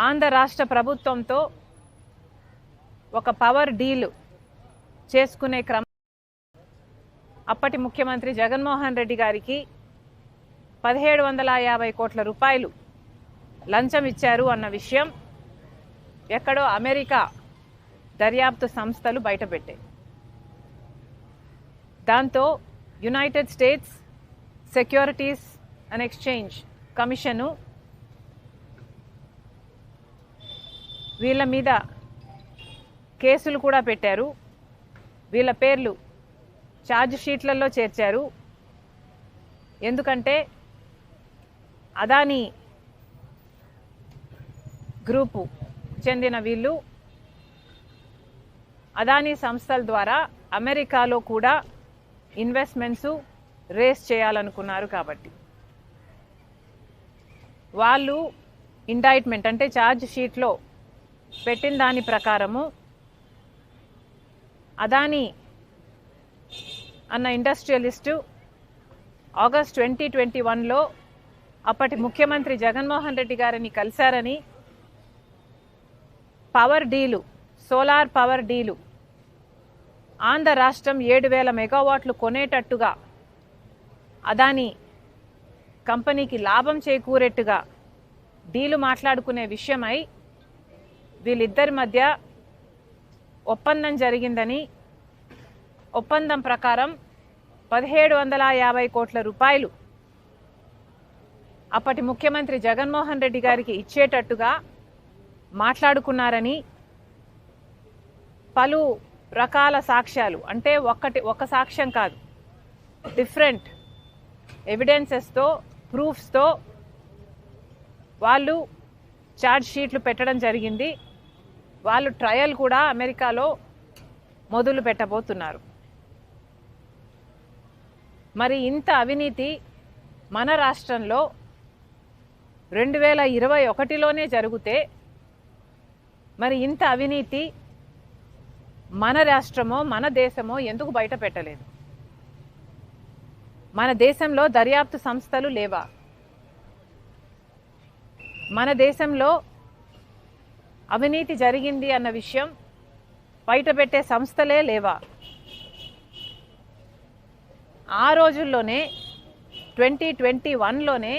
ఆంధ్ర రాష్ట్ర ప్రభుత్వంతో ఒక పవర్ డీల్ చేసుకునే క్రమం అప్పటి ముఖ్యమంత్రి జగన్మోహన్ రెడ్డి గారికి 1750 కోట్ల రూపాయలు లంచం ఇచ్చారు అన్న విషయం ఎక్కడో అమెరికా దర్యాప్తు సంస్థలు బయటపెట్టాయి. దాంతో United states securities and exchange commission వీళ్ళ మీద కేసులు కూడా పెట్టారు. వీళ్ళ పేర్లు ఛార్జ్ షీట్లలో చేర్చారు. ఎందుకంటే అదానీ గ్రూపు చెందిన వీళ్ళు అదానీ సంస్థల ద్వారా అమెరికాలో కూడా ఇన్వెస్ట్మెంట్స్ రేస్ చేయాలనుకున్నారు. కాబట్టి వాళ్ళు ఇండైట్మెంట్ అంటే ఛార్జ్ షీట్లో పెట్టిన దాని ప్రకారము అదానీ అన్న ఇండస్ట్రియలిస్టు ఆగస్ట్ 2021లో అప్పటి ముఖ్యమంత్రి జగన్మోహన్ రెడ్డి గారిని కలిశారని, power deal solar power deal Andhra రాష్ట్రం 7000 మెగావాట్లు కొనేటట్టుగా అదానీ కంపెనీకి లాభం చేకూరేట్టుగా డీలు మాట్లాడుకునే విషయమై వీళ్ళిద్దరి మధ్య ఒప్పందం జరిగిందని, ఒప్పందం ప్రకారం 1750 కోట్ల రూపాయలు అప్పటి ముఖ్యమంత్రి జగన్మోహన్ రెడ్డి గారికి ఇచ్చేటట్టుగా మాట్లాడుకున్నారని పలు రకాల సాక్ష్యాలు, అంటే ఒక సాక్ష్యం కాదు, డిఫరెంట్ ఎవిడెన్సెస్తో ప్రూఫ్స్తో వాళ్ళు ఛార్జ్ షీట్లు పెట్టడం జరిగింది. వాళ్ళు ట్రయల్ కూడా అమెరికాలో మొదలు పెట్టబోతున్నారు. మరి ఇంత అవినీతి మన రాష్ట్రంలో 2021లోనే జరిగితే మరి ఇంత అవినీతి మన రాష్ట్రమో మన దేశమో ఎందుకు బయట పెట్టలేదు? మన దేశంలో దర్యాప్తు సంస్థలు లేవా? మన దేశంలో అవినీతి జరిగింది అన్న విషయం బయటపెట్టే సంస్థలే లేవా? ఆ రోజుల్లోనే 2021లోనే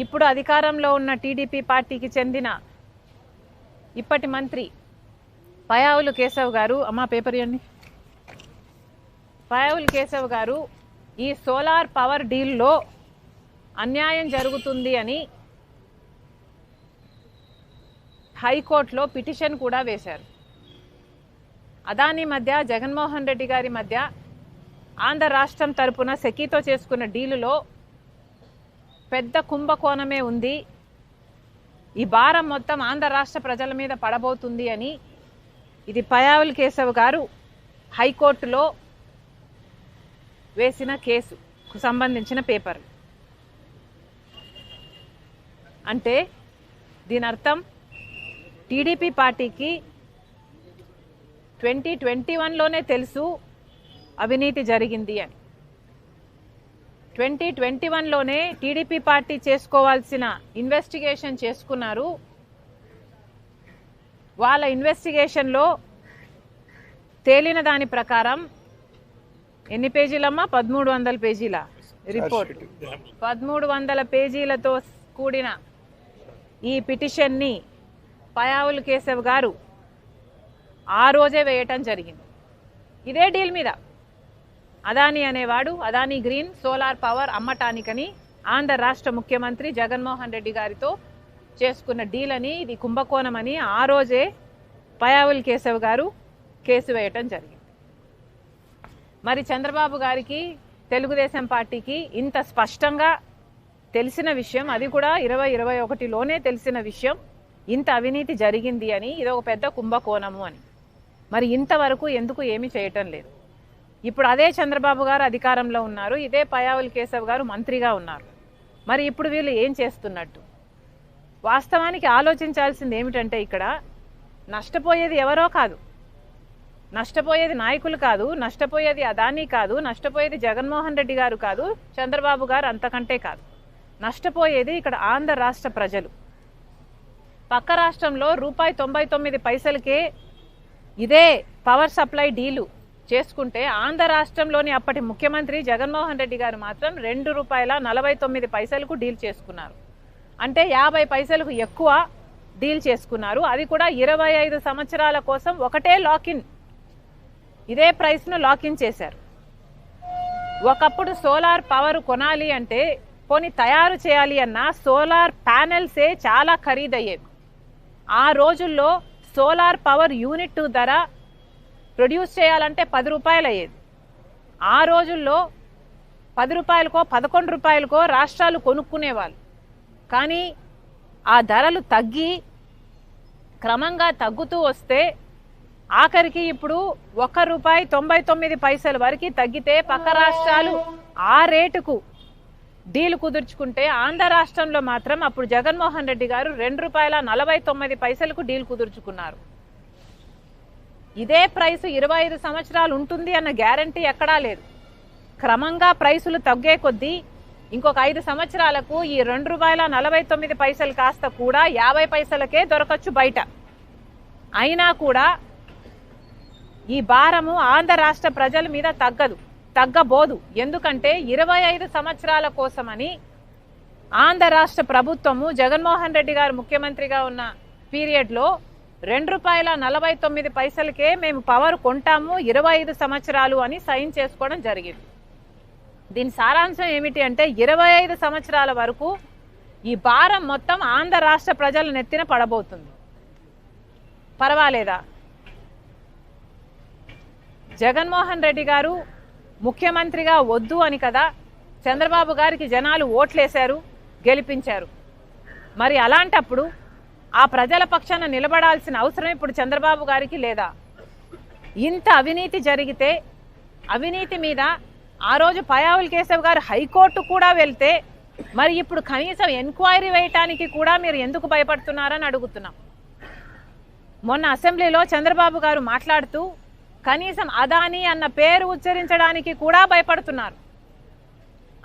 ఇప్పుడు అధికారంలో ఉన్న టీడీపీ పార్టీకి చెందిన ఇప్పటి మంత్రి పయావులు కేశవ్ గారు, అమ్మా పేపర్ ఇవ్వండి, పయావులు కేశవ్ గారు ఈ సోలార్ పవర్ డీల్లో అన్యాయం జరుగుతుంది అని హైకోర్టులో పిటిషన్ కూడా వేశారు. అదానీ మధ్య జగన్మోహన్ రెడ్డి గారి మధ్య ఆంధ్ర రాష్ట్రం తరపున సెకీతో చేసుకున్న డీలులో పెద్ద కుంభకోణమే ఉంది, ఈ భారం మొత్తం ఆంధ్ర రాష్ట్ర ప్రజల మీద పడబోతుంది అని ఇది పయావుల్ కేశవ్ గారు హైకోర్టులో వేసిన కేసుకు సంబంధించిన పేపర్. అంటే దీని అర్థం టీడీపీ పార్టీకి 2021లోనే తెలుసు అవినీతి జరిగింది అని. 2021లోనే టీడీపీ పార్టీ చేసుకోవాల్సిన ఇన్వెస్టిగేషన్ చేసుకున్నారు. వాళ్ళ ఇన్వెస్టిగేషన్లో తేలిన దాని ప్రకారం ఎన్ని పేజీలమ్మా? 1300 పేజీల రిపోర్ట్, 1300 పేజీలతో కూడిన ఈ పిటిషన్ని పయావుల్ కేశవ్ గారు ఆ రోజే వేయటం జరిగింది. ఇదే డీల్ మీద అదానీ అనేవాడు అదానీ గ్రీన్ సోలార్ పవర్ అమ్మటానికని ఆంధ్ర రాష్ట్ర ముఖ్యమంత్రి జగన్మోహన్ రెడ్డి గారితో చేసుకున్న డీల్ అని, ఇది కుంభకోణమని ఆ రోజే పయావుల్ కేశవ్ గారు కేసు వేయటం జరిగింది. మరి చంద్రబాబు గారికి, తెలుగుదేశం పార్టీకి ఇంత స్పష్టంగా తెలిసిన విషయం, అది కూడా 2021లోనే తెలిసిన విషయం, ఇంత అవినీతి జరిగింది అని, ఇది ఒక పెద్ద కుంభకోణము అని. మరి ఇంతవరకు ఎందుకు ఏమీ చేయటం లేదు? ఇప్పుడు అదే చంద్రబాబు గారు అధికారంలో ఉన్నారు, ఇదే పయావుల్ కేశవ్ గారు మంత్రిగా ఉన్నారు. మరి ఇప్పుడు వీళ్ళు ఏం చేస్తున్నట్టు? వాస్తవానికి ఆలోచించాల్సింది ఏమిటంటే ఇక్కడ నష్టపోయేది ఎవరో కాదు, నష్టపోయేది నాయకులు కాదు, నష్టపోయేది అదానీ కాదు, నష్టపోయేది జగన్మోహన్ రెడ్డి గారు కాదు, చంద్రబాబు గారు అంతకంటే కాదు. నష్టపోయేది ఇక్కడ ఆంధ్ర రాష్ట్ర ప్రజలు. పక్క రాష్ట్రంలో ₹99 ఇదే పవర్ సప్లై డీలు చేసుకుంటే ఆంధ్ర రాష్ట్రంలోని అప్పటి ముఖ్యమంత్రి జగన్మోహన్ రెడ్డి గారు మాత్రం ₹2.49 డీల్ చేసుకున్నారు. అంటే 50 పైసలకు ఎక్కువ డీల్ చేసుకున్నారు. అది కూడా 25 సంవత్సరాల కోసం ఒకటే లాకిన్, ఇదే ప్రైస్ను లాకిన్ చేశారు. ఒకప్పుడు సోలార్ పవర్ కొనాలి అంటే పోనీ తయారు చేయాలి అన్నా సోలార్ ప్యానెల్సే చాలా ఖరీదయ్యేవి. ఆ రోజుల్లో సోలార్ పవర్ యూనిట్ ధర ప్రొడ్యూస్ చేయాలంటే ₹10 అయ్యేది. ఆ రోజుల్లో ₹10కో ₹11కో రాష్ట్రాలు కొనుక్కునేవాళ్ళు. కానీ ఆ ధరలు తగ్గి క్రమంగా తగ్గుతూ వస్తే ఆఖరికి ఇప్పుడు ₹1.99 వరకు తగ్గితే పక్క రాష్ట్రాలు ఆ రేటుకు డీల్ కుదుర్చుకుంటే ఆంధ్ర రాష్ట్రంలో మాత్రం అప్పుడు జగన్మోహన్ రెడ్డి గారు ₹2.49 డీల్ కుదుర్చుకున్నారు. ఇదే ప్రైస్ 25 సంవత్సరాలు ఉంటుంది అన్న గ్యారంటీ ఎక్కడా లేదు. క్రమంగా ప్రైసులు తగ్గే కొద్దీ ఇంకొక 5 సంవత్సరాలకు ఈ ₹2.49 కాస్త కూడా 50 పైసలకే దొరకచ్చు బయట. అయినా కూడా ఈ భారము ఆంధ్ర రాష్ట్ర ప్రజల మీద తగ్గబోదు. ఎందుకంటే 25 సంవత్సరాల కోసమని ఆంధ్ర రాష్ట్ర ప్రభుత్వము జగన్మోహన్ రెడ్డి గారు ముఖ్యమంత్రిగా ఉన్న పీరియడ్లో ₹2.49 మేము పవర్ కొంటాము 25 సంవత్సరాలు అని సైన్ చేసుకోవడం జరిగింది. దీని సారాంశం ఏమిటి అంటే 25 సంవత్సరాల వరకు ఈ భారం మొత్తం ఆంధ్ర రాష్ట్ర ప్రజల నెత్తిన పడబోతుంది. పర్వాలేదా? జగన్మోహన్ రెడ్డి గారు ముఖ్యమంత్రిగా వద్దు అని కదా చంద్రబాబు గారికి జనాలు ఓట్లేశారు, గెలిపించారు. మరి అలాంటప్పుడు ఆ ప్రజల పక్షాన నిలబడాల్సిన అవసరం ఇప్పుడు చంద్రబాబు గారికి లేదా? ఇంత అవినీతి జరిగితే అవినీతి మీద ఆ రోజు పయావుల కేశవ్ గారు హైకోర్టు కూడా వెళ్తే మరి ఇప్పుడు కనీసం ఎంక్వైరీ వేయటానికి కూడా మీరు ఎందుకు భయపడుతున్నారని అడుగుతున్నాం. మొన్న అసెంబ్లీలో చంద్రబాబు గారు మాట్లాడుతూ కనీసం అదానీ అన్న పేరు ఉచ్చరించడానికి కూడా భయపడుతున్నారు.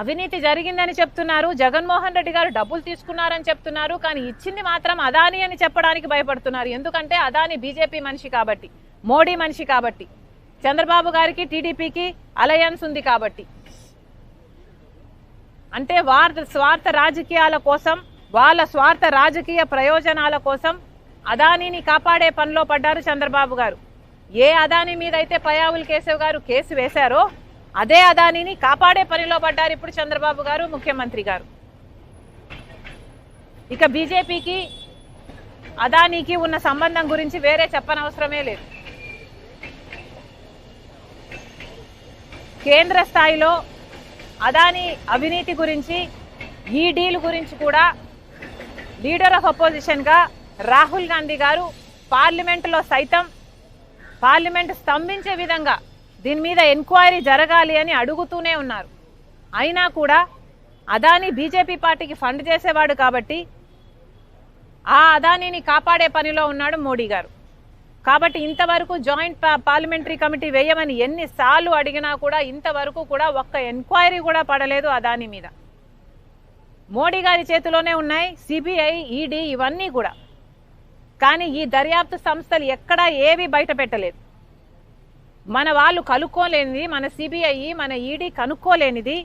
అవినీతి జరిగిందని చెప్తున్నారు, జగన్మోహన్ రెడ్డి గారు డబ్బులు తీసుకున్నారని చెప్తున్నారు, కానీ ఇచ్చింది మాత్రం అదానీ అని చెప్పడానికి భయపడుతున్నారు. ఎందుకంటే అదానీ బీజేపీ మనిషి కాబట్టి, మోడీ మనిషి కాబట్టి, చంద్రబాబు గారికి టీడీపీకి అలయన్స్ ఉంది కాబట్టి. అంటే వాళ్ళ స్వార్థ రాజకీయాల కోసం, వాళ్ళ స్వార్థ రాజకీయ ప్రయోజనాల కోసం అదానీని కాపాడే పనిలో పడ్డారు చంద్రబాబు గారు. ఏ అదానీ మీద అయితే పయావుల్ కేశవ్ గారు కేసు వేశారో అదే అదానీని కాపాడే పనిలో పడ్డారు ఇప్పుడు చంద్రబాబు గారు, ముఖ్యమంత్రి గారు. ఇక బీజేపీకి అదానీకి ఉన్న సంబంధం గురించి వేరే చెప్పనవసరమే లేదు. కేంద్ర స్థాయిలో అదానీ అవినీతి గురించి, ఈ డీల్ గురించి కూడా లీడర్ ఆఫ్ అపోజిషన్గా రాహుల్ గాంధీ గారు పార్లమెంటులో సైతం పార్లమెంటు స్తంభించే విధంగా దీని మీద ఎంక్వైరీ జరగాలి అని అడుగుతూనే ఉన్నారు. అయినా కూడా అదానీ బీజేపీ పార్టీకి ఫండ్ చేసేవాడు కాబట్టి ఆ అదానీని కాపాడే పనిలో ఉన్నాడు మోడీ గారు. కాబట్టి ఇంతవరకు జాయింట్ పార్లమెంటరీ కమిటీ వేయమని ఎన్నిసార్లు అడిగినా కూడా ఇంతవరకు కూడా ఒక్క ఎంక్వైరీ కూడా పడలేదు అదానీ మీద. మోడీ గారి చేతిలోనే ఉన్నాయి సిబిఐ, ఈడీ ఇవన్నీ కూడా. కానీ ఈ దర్యాప్తు సంస్థలు ఎక్కడా ఏవి బయట పెట్టలేదు. మన వాళ్ళు కనుక్కోలేనిది, మన సిబిఐ, మన ఈడీ కనుక్కోలేనిది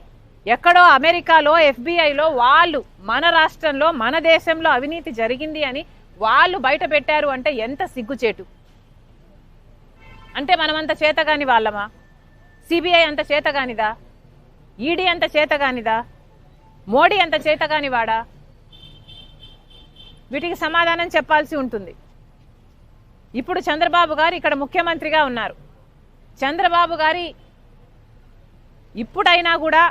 ఎక్కడో అమెరికాలో ఎఫ్బిఐలో వాళ్ళు మన రాష్ట్రంలో, మన దేశంలో అవినీతి జరిగింది అని వాళ్ళు బయట పెట్టారు అంటే ఎంత సిగ్గుచేటు. అంటే మనమంత చేతగాని వాళ్ళమా? సిబిఐ అంత చేతగానిదా? ఈడీ అంత చేతగానిదా? మోడీ అంత చేతగాని వాడా? వీటికి సమాధానం చెప్పాల్సి ఉంటుంది. ఇప్పుడు చంద్రబాబు గారు ఇక్కడ ముఖ్యమంత్రిగా ఉన్నారు. చంద్రబాబు గారి ఇప్పుడైనా కూడా,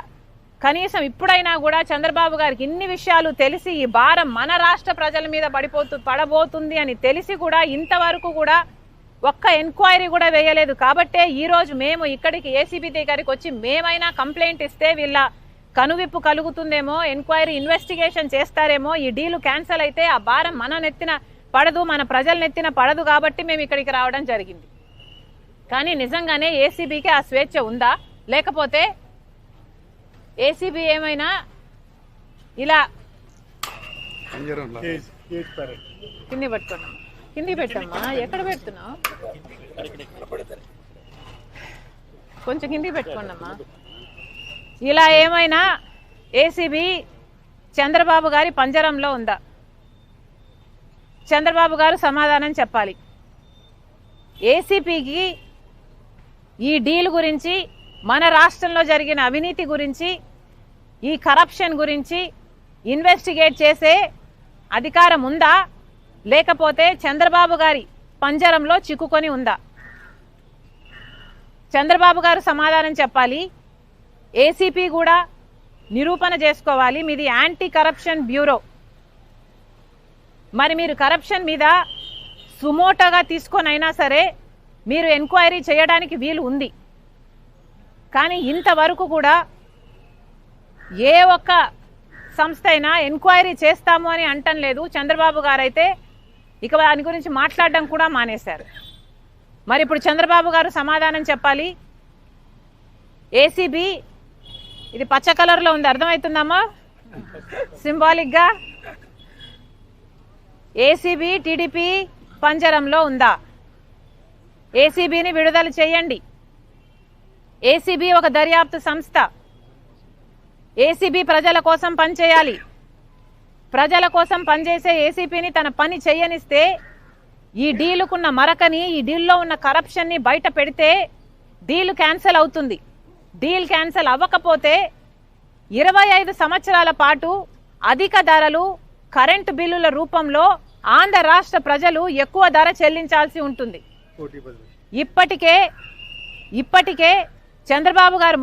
కనీసం ఇప్పుడైనా కూడా చంద్రబాబు గారికి ఇన్ని విషయాలు తెలిసి ఈ భారం మన రాష్ట్ర ప్రజల మీద పడబోతుంది అని తెలిసి కూడా ఇంతవరకు కూడా ఒక్క ఎంక్వైరీ కూడా వేయలేదు. కాబట్టే ఈరోజు మేము ఇక్కడికి ఏసీబీ దగ్గరికి వచ్చి మేమైనా కంప్లైంట్ ఇస్తే వీళ్ళ కనువిప్పు కలుగుతుందేమో, ఎంక్వైరీ ఇన్వెస్టిగేషన్ చేస్తారేమో, ఈ డీలు క్యాన్సిల్ అయితే ఆ భారం మన నెత్తిన పడదు, మన ప్రజల నెత్తిన పడదు కాబట్టి మేము ఇక్కడికి రావడం జరిగింది. కానీ నిజంగానే ఏసీబీకి ఆ స్వేచ్ఛ ఉందా? లేకపోతే ఏసీబీ ఏమైనా ఇలా కింది పట్టుకున్నాం, కింది పెట్టమ్మా. ఎక్కడ పెడుతున్నావు? కొంచెం కింది పెట్టుకోండమ్మా. ఇలా ఏమైనా ఏసీబీ చంద్రబాబు గారి పంజరంలో ఉందా? చంద్రబాబు గారు సమాధానం చెప్పాలి. ఏసీపీకి ఈ డీల్ గురించి, మన రాష్ట్రంలో జరిగిన అవినీతి గురించి, ఈ కరప్షన్ గురించి ఇన్వెస్టిగేట్ చేసే అధికారం ఉందా, లేకపోతే చంద్రబాబు గారి పంజరంలో చిక్కుకొని ఉందా? చంద్రబాబు గారు సమాధానం చెప్పాలి. ఏసీపీ కూడా నిరూపణ చేసుకోవాలి. మీది యాంటీ కరప్షన్ బ్యూరో. మరి మీరు కరప్షన్ మీద సుమోటోగా తీసుకొనైనా సరే మీరు ఎంక్వైరీ చేయడానికి వీలు ఉంది. కానీ ఇంతవరకు కూడా ఏ ఒక్క సంస్థ అయినా ఎంక్వైరీ చేస్తాము అని అంటం లేదు. చంద్రబాబు గారు అయితే ఇక దాని గురించి మాట్లాడడం కూడా మానేశారు. మరి ఇప్పుడు చంద్రబాబు గారు సమాధానం చెప్పాలి. ఏసీబీ, ఇది పచ్చ కలర్లో ఉంది, అర్థమవుతుందమ్మా సింబాలిక్గా? ఏసీబీ టీడీపీ పంజరంలో ఉందా? ఏసీబీని విడుదల చేయండి. ఏసీబీ ఒక దర్యాప్తు సంస్థ. ఏసీబీ ప్రజల కోసం పనిచేయాలి. ప్రజల కోసం పనిచేసే ఏసీపీని తన పని చేయనిస్తే, ఈ డీలుకున్న మరకని, ఈ డీల్లో ఉన్న కరప్షన్ని బయట పెడితే డీల్ క్యాన్సిల్ అవుతుంది. డీల్ క్యాన్సిల్ అవ్వకపోతే 25 సంవత్సరాల పాటు అధిక ధరలు, కరెంటు బిల్లుల రూపంలో ఆంధ్ర రాష్ట్ర ప్రజలు ఎక్కువ ధర చెల్లించాల్సి ఉంటుంది. ఇప్పటికే చంద్రబాబు గారు